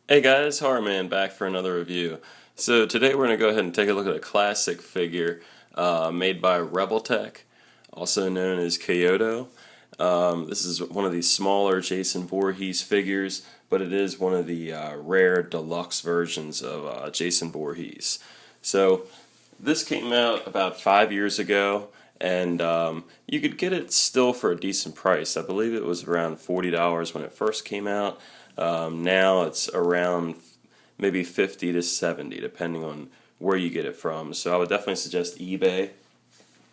Hey guys, Horrorman back for another review. So today we're going to go ahead and take a look at a classic figure made by Revoltech, also known as Kaiyodo. This is one of these smaller Jason Voorhees figures, but it is one of the rare deluxe versions of Jason Voorhees. So this came out about 5 years ago, and you could get it still for a decent price. I believe it was around $40 when it first came out. Now it's around maybe 50 to 70, depending on where you get it from. So I would definitely suggest eBay.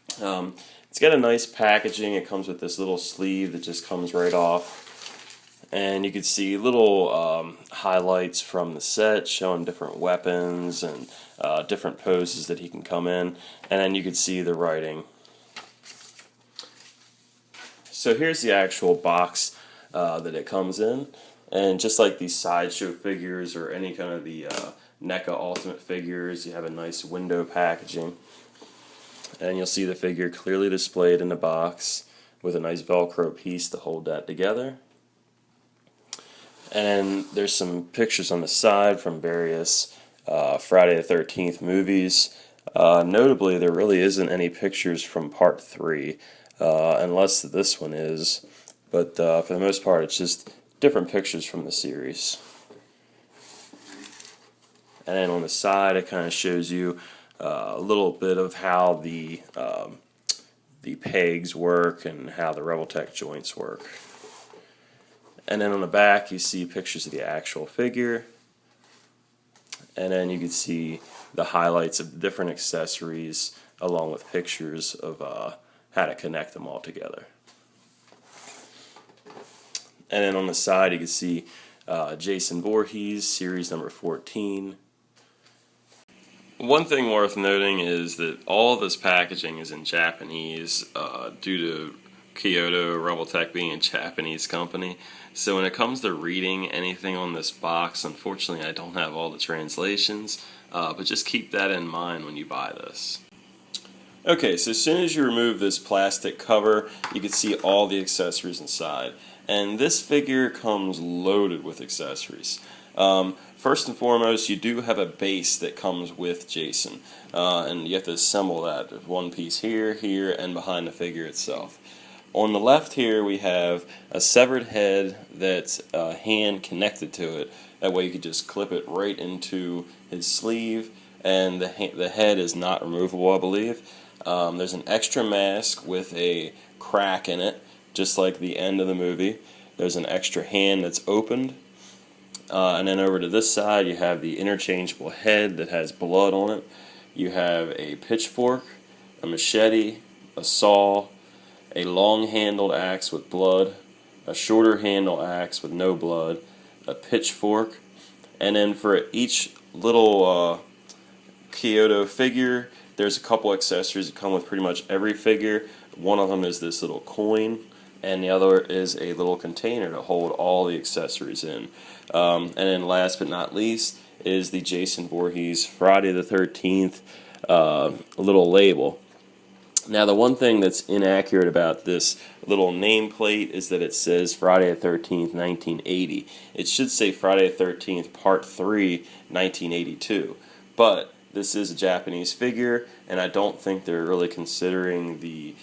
It's got a nice packaging. It comes with this little sleeve that just comes right off. And you can see little highlights from the set showing different weapons and different poses that he can come in. And then you can see the writing. So here's the actual box that it comes in. And just like these sideshow figures or any kind of the NECA Ultimate figures, you have a nice window packaging. And you'll see the figure clearly displayed in the box with a nice Velcro piece to hold that together. And there's some pictures on the side from various Friday the 13th movies. Notably, there really isn't any pictures from Part 3, unless this one is. But for the most part, it's just different pictures from the series. And then on the side, it kind of shows you a little bit of how the pegs work and how the Revoltech joints work. And then on the back, you see pictures of the actual figure. And then you can see the highlights of the different accessories along with pictures of how to connect them all together. And then on the side, you can see Jason Voorhees, series number 14. One thing worth noting is that all of this packaging is in Japanese due to Kaiyodo Revoltech being a Japanese company. So when it comes to reading anything on this box, unfortunately I don't have all the translations, but just keep that in mind when you buy this. Okay, so as soon as you remove this plastic cover, you can see all the accessories inside. And this figure comes loaded with accessories. First and foremost, you do have a base that comes with Jason. And you have to assemble that one piece here, here, and behind the figure itself. On the left here, we have a severed head that's a hand connected to it. That way you could just clip it right into his sleeve, and the head is not removable, I believe. There's an extra mask with a crack in it, just like the end of the movie. There's an extra hand that's opened. And then over to this side, you have the interchangeable head that has blood on it. You have a pitchfork, a machete, a saw, a long-handled axe with blood, a shorter handle axe with no blood, a pitchfork, and then for each little Kaiyodo figure, there's a couple accessories that come with pretty much every figure. One of them is this little coin, and the other is a little container to hold all the accessories in. And then last but not least is the Jason Voorhees Friday the 13th little label. Now, the one thing that's inaccurate about this little nameplate is that it says Friday the 13th, 1980. It should say Friday the 13th, Part 3, 1982. But this is a Japanese figure, and I don't think they're really considering the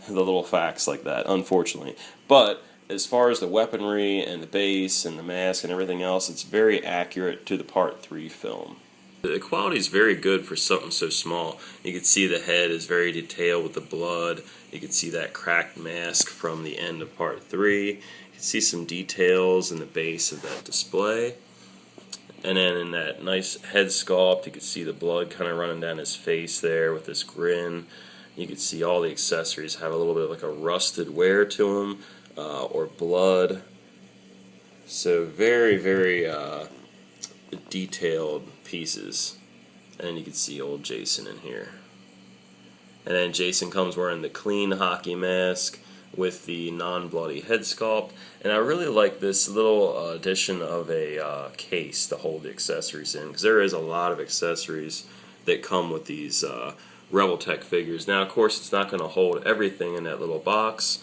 little facts like that, unfortunately. But as far as the weaponry and the base and the mask and everything else, it's very accurate to the Part 3 film. The quality is very good for something so small. You can see the head is very detailed with the blood. You can see that cracked mask from the end of Part 3. You can see some details in the base of that display. And then in that nice head sculpt, you can see the blood kind of running down his face there with this grin. You can see all the accessories have a little bit of like a rusted wear to them, or blood. So very, very detailed pieces. And then you can see old Jason in here. And then Jason comes wearing the clean hockey mask with the non-bloody head sculpt. And I really like this little addition of a case to hold the accessories in, because there is a lot of accessories that come with these Revoltech figures. Now, of course, it's not going to hold everything in that little box,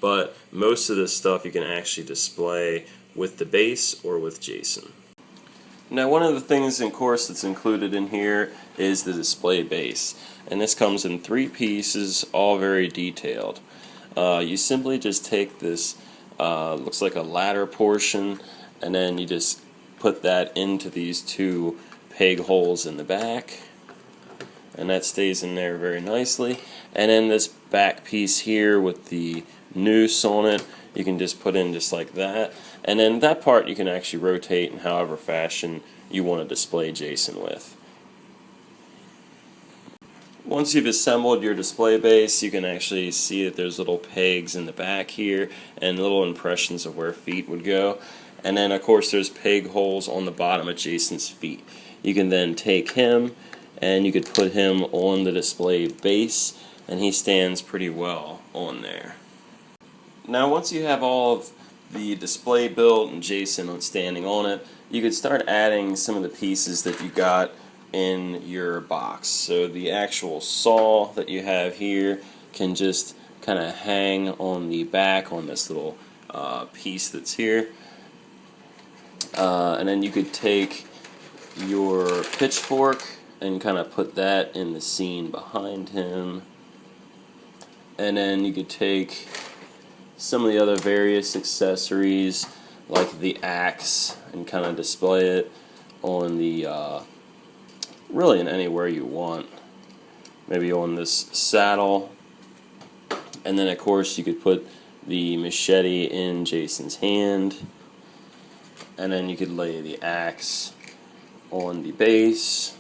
but most of this stuff you can actually display with the base or with Jason. Now, one of the things, of course, that's included in here is the display base, and this comes in 3 pieces, all very detailed. You simply just take this, looks like a ladder portion, and then you just put that into these 2 peg holes in the back, and that stays in there very nicely. And then this back piece here with the noose on it, you can just put in just like that. And then that part you can actually rotate in however fashion you want to display Jason with. Once you've assembled your display base, you can actually see that there's little pegs in the back here and little impressions of where feet would go. And then of course there's peg holes on the bottom of Jason's feet. You can then take him and you could put him on the display base, and he stands pretty well on there. Now once you have all of the display built and Jason standing on it, you could start adding some of the pieces that you got in your box. So the actual saw that you have here can just kind of hang on the back on this little piece that's here. And then you could take your pitchfork and kind of put that in the scene behind him. And then you could take some of the other various accessories like the axe and kind of display it on the really in anywhere you want. Maybe on this saddle. And then of course you could put the machete in Jason's hand. And then you could lay the axe on the base.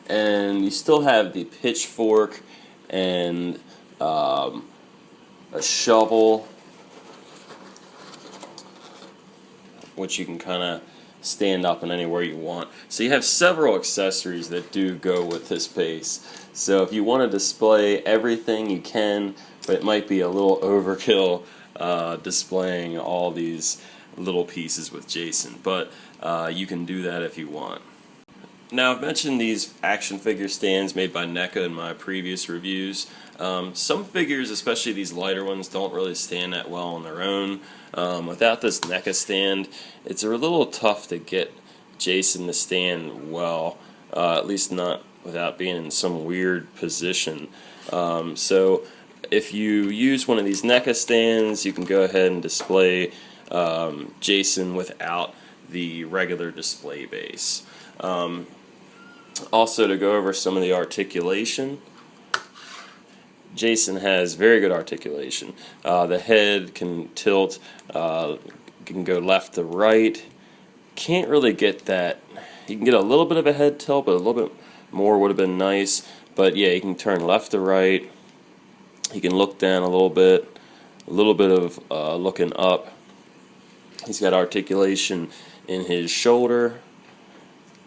And you still have the pitchfork and a shovel, which you can kind of stand up in anywhere you want. So you have several accessories that do go with this base. So if you want to display everything, you can, but it might be a little overkill displaying all these little pieces with Jason. But you can do that if you want. Now, I've mentioned these action figure stands made by NECA in my previous reviews. Some figures, especially these lighter ones, don't really stand that well on their own. Without this NECA stand, it's a little tough to get Jason to stand well, at least not without being in some weird position. So if you use one of these NECA stands, you can go ahead and display Jason without the regular display base. Also, to go over some of the articulation, Jason has very good articulation. The head can tilt, can go left to right. Can't really get that. You can get a little bit of a head tilt, but a little bit more would have been nice. But yeah, you can turn left to right. He can look down a little bit of looking up. He's got articulation in his shoulder,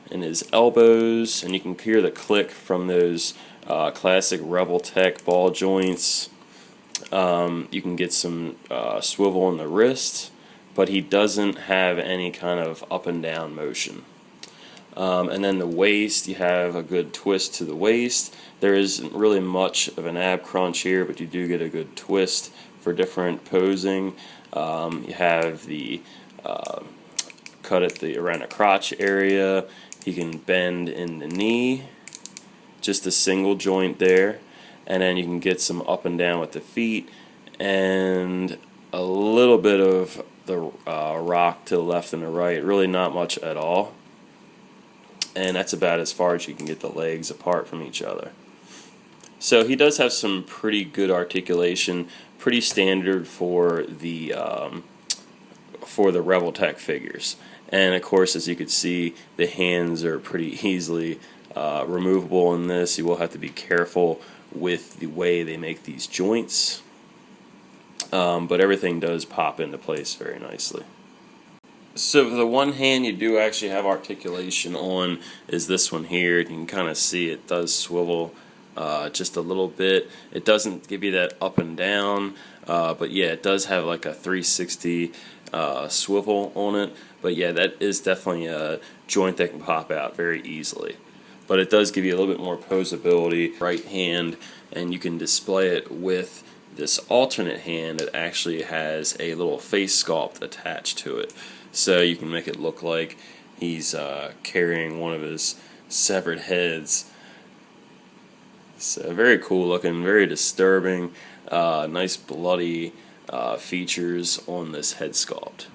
in his elbows, and you can hear the click from those classic Revoltech ball joints. You can get some swivel in the wrist, but he doesn't have any kind of up and down motion. And then the waist, you have a good twist to the waist. There isn't really much of an ab crunch here, but you do get a good twist for different posing. You have the cut at the around the crotch area. You can bend in the knee, just a single joint there, and then you can get some up and down with the feet, and a little bit of the rock to the left and the right, really not much at all, and that's about as far as you can get the legs apart from each other. So he does have some pretty good articulation, pretty standard for the Revoltech figures. And of course, as you can see, the hands are pretty easily removable in this. You will have to be careful with the way they make these joints. But everything does pop into place very nicely. So the one hand you do actually have articulation on is this one here. You can kind of see it does swivel just a little bit. It doesn't give you that up and down, but yeah, it does have like a 360 swivel on it. But yeah, that is definitely a joint that can pop out very easily. But it does give you a little bit more posability, right hand, and you can display it with this alternate hand, it actually has a little face sculpt attached to it. So you can make it look like he's carrying one of his severed heads. So very cool looking, very disturbing, nice bloody features on this head sculpt.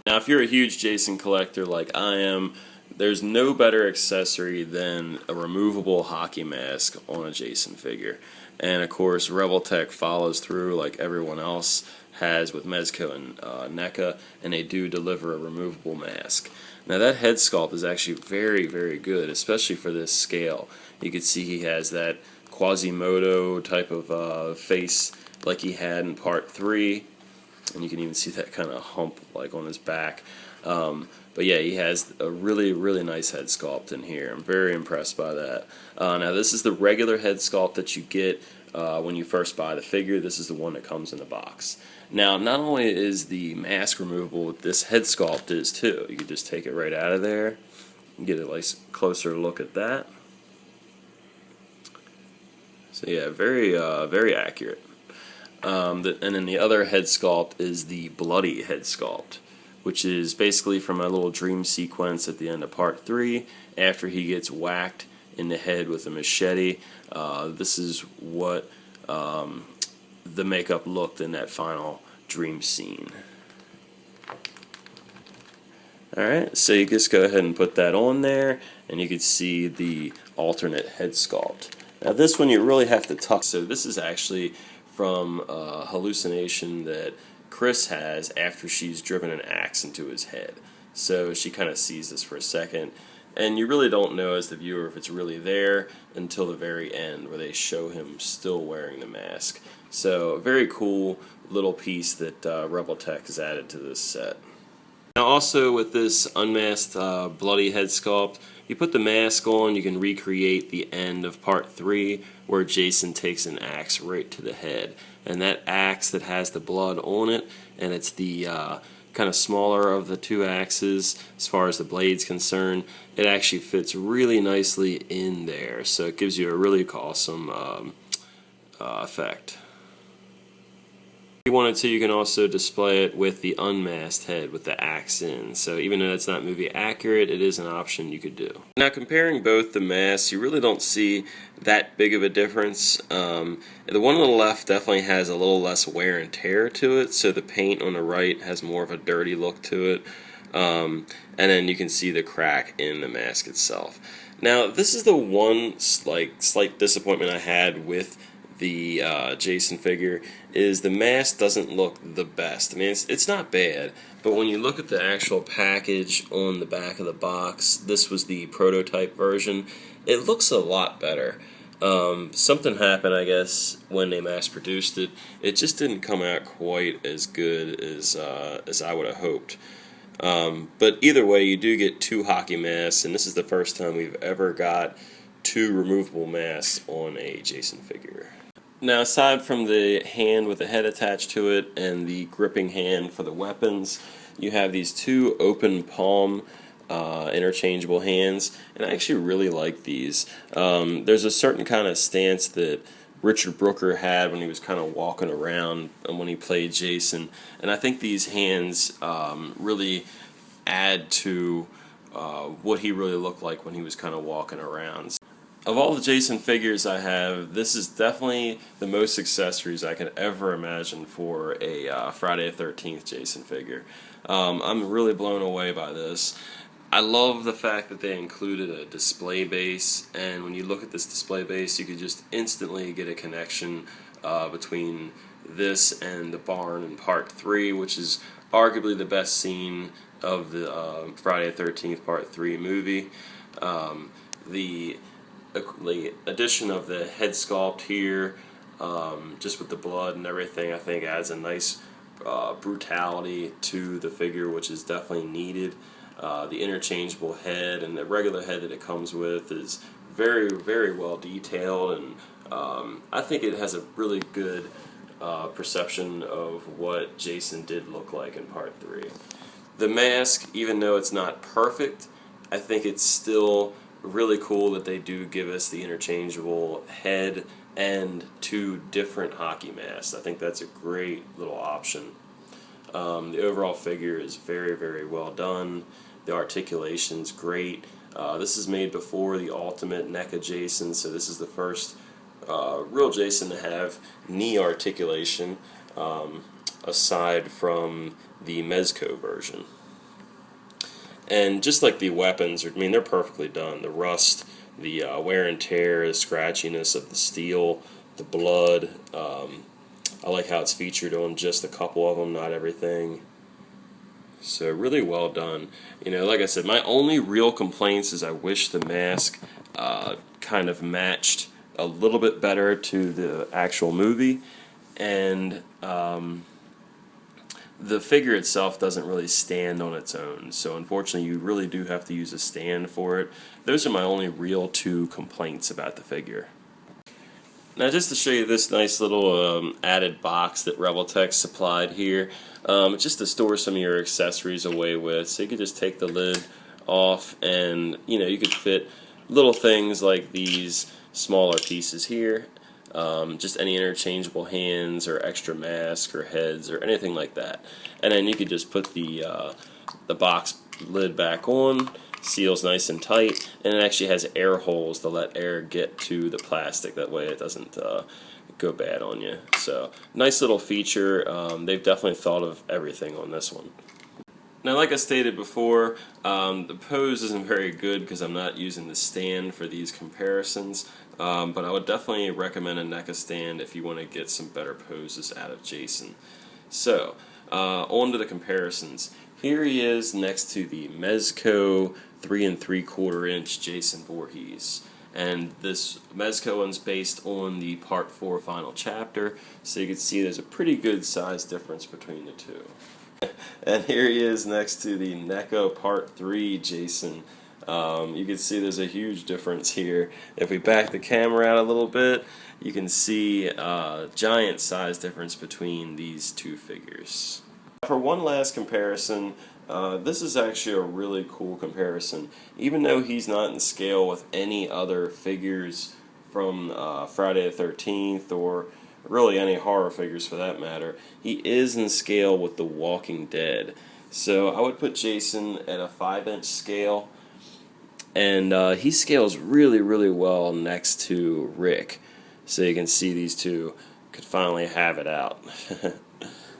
Now if you're a huge Jason collector like I am, there's no better accessory than a removable hockey mask on a Jason figure. And of course Revoltech follows through like everyone else has with Mezco and NECA, and they do deliver a removable mask. Now that head sculpt is actually very, very good, especially for this scale. You can see he has that Quasimodo type of face like he had in part 3, and you can even see that kind of hump like on his back. But yeah, he has a really, really nice head sculpt in here. I'm very impressed by that. Now this is the regular head sculpt that you get when you first buy the figure. This is the one that comes in the box. Now, not only is the mask removable, this head sculpt is too. You can just take it right out of there and get a nice closer look at that. So yeah, very, very accurate. And then the other head sculpt is the bloody head sculpt, which is basically from a little dream sequence at the end of part 3 after he gets whacked in the head with a machete. This is what the makeup looked in that final dream scene. Alright, so you just go ahead and put that on there, and you can see the alternate head sculpt. Now this one you really have to tuck. So this is actually from a hallucination that Chris has after she's driven an axe into his head. So she kind of sees this for a second, and you really don't know as the viewer if it's really there until the very end where they show him still wearing the mask. So a very cool little piece that Revoltech has added to this set. Now also with this unmasked bloody head sculpt, you put the mask on, you can recreate the end of part 3 where Jason takes an axe right to the head. And that axe that has the blood on it, and it's the kind of smaller of the two axes as far as the blade's concerned, it actually fits really nicely in there. So it gives you a really awesome effect. If you wanted to, you can also display it with the unmasked head with the axe in. So even though that's not movie accurate, it is an option you could do. Now comparing both the masks, you really don't see that big of a difference. The one on the left definitely has a little less wear and tear to it, so the paint on the right has more of a dirty look to it. And then you can see the crack in the mask itself. Now this is the one slight disappointment I had with the Jason figure, is the mask doesn't look the best. I mean, it's not bad, but when you look at the actual package on the back of the box, this was the prototype version, it looks a lot better. Something happened, I guess, when they mass produced it. It just didn't come out quite as good as I would have hoped. But either way, you do get 2 hockey masks, and this is the first time we've ever got 2 removable masks on a Jason figure. Now, aside from the hand with the head attached to it and the gripping hand for the weapons, you have these 2 open palm interchangeable hands, and I actually really like these. There's a certain kind of stance that Richard Brooker had when he was kind of walking around and when he played Jason, and I think these hands really add to what he really looked like when he was kind of walking around. Of all the Jason figures I have, this is definitely the most accessories I could ever imagine for a Friday the 13th Jason figure. I'm really blown away by this. I love the fact that they included a display base, and when you look at this display base, you could just instantly get a connection between this and the barn in part 3, which is arguably the best scene of the Friday the 13th part 3 movie. The addition of the head sculpt here, just with the blood and everything, I think adds a nice brutality to the figure, which is definitely needed. The interchangeable head and the regular head that it comes with is very, very well detailed, and I think it has a really good perception of what Jason did look like in part 3. The mask, even though it's not perfect, I think it's still really cool that they do give us the interchangeable head and 2 different hockey masks. I think that's a great little option. The overall figure is very, very well done. The articulation's great. This is made before the Ultimate NECA Jason, so this is the first real Jason to have knee articulation, aside from the Mezco version. And just like the weapons, I mean, they're perfectly done. The rust, the wear and tear, the scratchiness of the steel, the blood. I like how it's featured on just a couple of them, not everything. So really well done. You know, like I said, my only real complaints is I wish the mask kind of matched a little bit better to the actual movie, and the figure itself doesn't really stand on its own, so unfortunately you really do have to use a stand for it. Those are my only real 2 complaints about the figure. Now, just to show you this nice little added box that Revoltech supplied here, just to store some of your accessories away with. So you could just take the lid off, and you could fit little things like these smaller pieces here, just any interchangeable hands or extra masks or heads or anything like that. And then you could just put the box lid back on. Seals nice and tight, and it actually has air holes to let air get to the plastic. That way it doesn't go bad on you. So nice little feature. They've definitely thought of everything on this one. Now, like I stated before, the pose isn't very good because I'm not using the stand for these comparisons, but I would definitely recommend a NECA stand if you want to get some better poses out of Jason. So on to the comparisons. Here he is next to the Mezco 3 3/4 inch Jason Voorhees. And this Mezco one's based on the Part 4 final chapter, so you can see there's a pretty good size difference between the 2. And here he is next to the NECA Part 3 Jason. You can see there's a huge difference here. If we back the camera out a little bit, you can see a giant size difference between these 2 figures. For one last comparison, this is actually a really cool comparison. Even though he's not in scale with any other figures from Friday the 13th, or really any horror figures for that matter, he is in scale with The Walking Dead. So I would put Jason at a 5-inch scale, and he scales really, really well next to Rick. So you can see these 2 could finally have it out.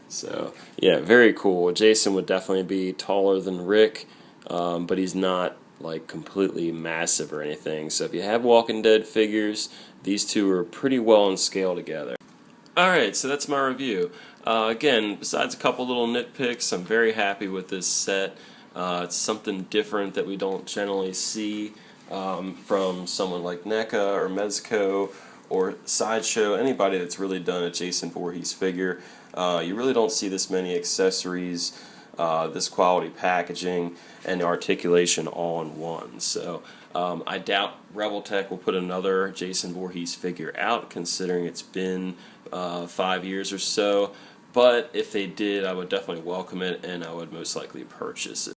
So, yeah, very cool. Jason would definitely be taller than Rick, but he's not like completely massive or anything. So if you have Walking Dead figures, these 2 are pretty well in scale together. Alright, so that's my review. Again, besides a couple little nitpicks, I'm very happy with this set. It's something different that we don't generally see from someone like NECA or Mezco or Sideshow, anybody that's really done a Jason Voorhees figure. You really don't see this many accessories, this quality packaging, and the articulation all in one. So I doubt Revoltech will put another Jason Voorhees figure out, considering it's been 5 years or so. But if they did, I would definitely welcome it, and I would most likely purchase it.